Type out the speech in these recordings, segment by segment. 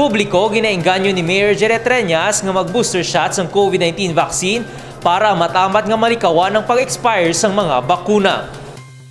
publiko, ginaengganyo ni Mayor Jerry Treñas nga mag-booster shots ng COVID-19 vaccine para matamat nga malikawan ang pag-expire sang mga bakuna.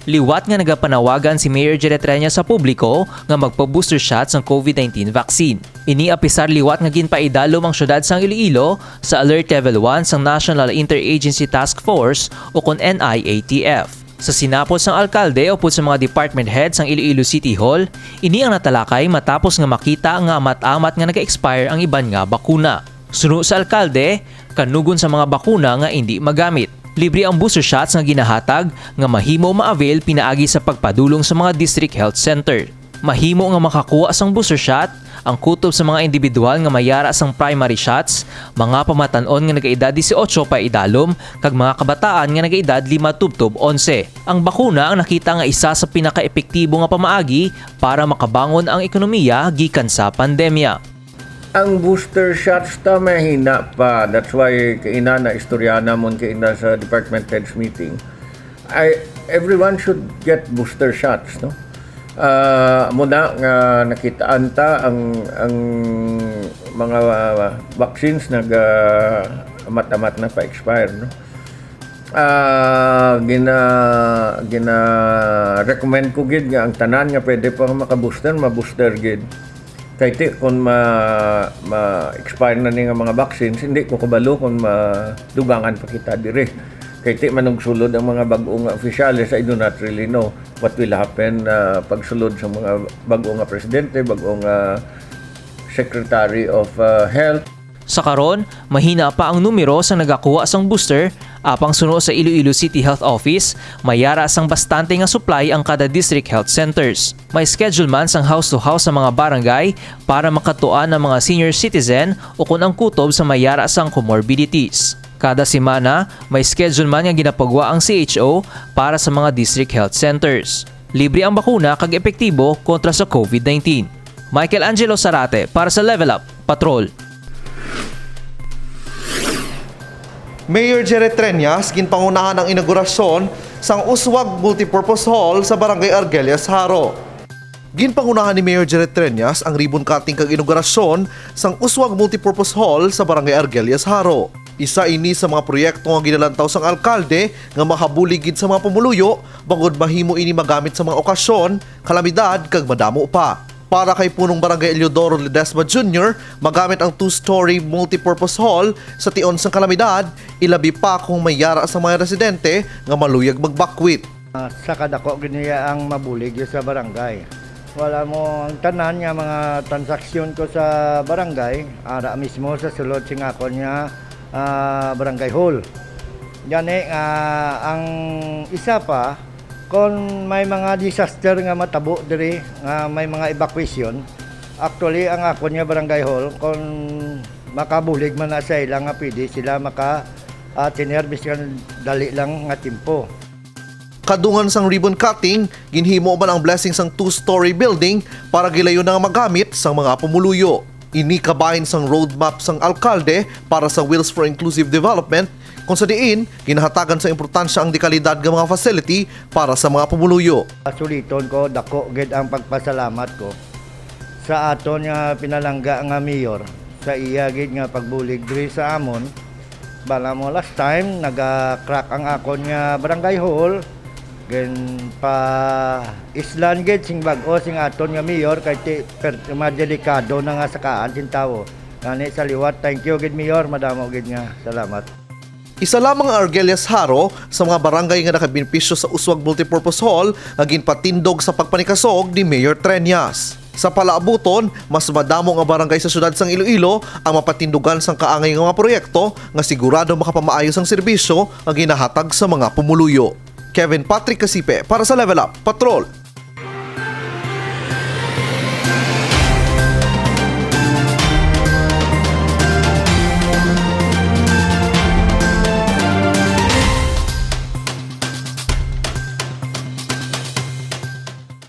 Liwat nga nagapanawagan si Mayor Jerry Treñas sa publiko nga magpa-booster shots ng COVID-19 vaccine. Iniapisar liwat nga ginpaidalom ang syudad sang Iloilo sa Alert Level 1 sang National Interagency Task Force o kon NIATF. Sa sinapot sang alkalde o sa mga department heads ng Iloilo City Hall, ini ang natalakay matapos nga makita nga amat-amat nga nag-expire ang iban nga bakuna. Suno sa alkalde, kanugon sa mga bakuna nga hindi magamit. Libre ang booster shots nga ginahatag nga mahimo ma-avail pinaagi sa pagpadulong sa mga district health center. Mahimo nga makakuha sang booster shot ang kutob sa mga individual nga mayara sang primary shots, mga pamatanon nga nagaedad 18 pa idalom, kag mga kabataan nga nagaedad 5 tubtob 11. Ang bakuna ang nakita nga isa sa pinaka-epektibo nga pamaagi para makabangon ang ekonomiya gikan sa pandemya. Ang booster shots ta mahina pa. That's why kaina na istoryana mon kaina sa department heads meeting. Everyone should get booster shots, no? Muna nga nakitaan ta ang mga vaccines amat-amat na pa-expire, no? Gina recommend ko gid nga ang tanan nga pwede pa maka-booster, ma-booster gid. Kaya kung ma-expire na nga mga vaccines, hindi ko kabalo kung madugangan pa kita dire. Kaya manong sulod ang mga bagong opisyalis, I do not really know what will happen pagsulod sa mga bagong presidente, bagong secretary of health. Sa karon, mahina pa ang numero sa nagakuha sang booster, apang suno sa Iloilo City Health Office, mayara sang bastante nga supply ang kada district health centers. May schedule man sang house-to-house sa mga barangay para makatuan ng mga senior citizen o kung ang kutob sa mayara sang comorbidities. Kada semana, may schedule man nga ginapagwa ang CHO para sa mga district health centers. Libre ang bakuna kag epektibo kontra sa COVID-19. Michael Angelo Sarate para sa Level Up Patrol. Mayor Jerry Treñas ginpangunahan ang inaugurasyon sang Uswag Multipurpose Hall sa Barangay Argelias, Haro. Ginpangunahan ni Mayor Jerry Treñas ang ribbon cutting kag inaugurasyon sang Uswag Multipurpose Hall sa Barangay Argelias, Haro. Isa ini sa mga proyekto nga ginalantaw sang alkalde nga makabuligid sa mga pumuluyo bangod mahimo ini magamit sa mga okasyon, kalamidad kag madamo pa. Para kay punong Barangay Eliodoro Ledesma Jr., magamit ang 2-story multipurpose hall sa tion sang kalamidad, ilabi pa kung mayara sa mga residente nga maluyag magbakwit. Sa kadako ganiya ang mabulig sa barangay. Wala mo ang tanan nga mga transaksyon ko sa barangay, ara mismo sa sulod sing ako niya barangay hall. Gani ang isa pa, kung may mga disaster nga matabo diri, nga may mga evacuation, actually ang ako niya barangay hall, kung makabulig man na sa ilang nga pwede sila tinerbis kan dali lang nga timpo. Kadungan sang ribbon cutting, ginhimo man ang blessing sang 2-story building para gilayon nga magamit sang mga pumuluyo. Ini kabahin sang roadmap sang alkalde para sa Wheels for Inclusive Development, kung sa diin, ginahatagan sa importansya ang dekalidad ng mga facility para sa mga pumuluyo. Suliton ko, dako gid ang pagpasalamat ko sa aton nga pinalangga nga mayor sa iya gid nga pagbulig diri sa amon. Bala mo last time naga-crack ang akon nga barangay hall, gen pa islan gid sing bag-o sing aton nga mayor kay delikado na nga sakaan sing tawo. Ngani sa liwat, thank you gid mayor, madamo gid nga salamat. Isa lamang ang Argelias, Haro sa mga barangay nga nakabinpisyo sa Uswag Multipurpose Hall nga ginpatindog sa pagpanikasog ni Mayor Treñas. Sa palaabuton, mas madamo nga barangay sa syudad sang Iloilo ang mapatindugan sang kaangay nga mga proyekto nga sigurado makapamaayos ang serbisyo nga ginahatag sa mga pumuluyo. Kevin Patrick Casipe para sa Level Up Patrol.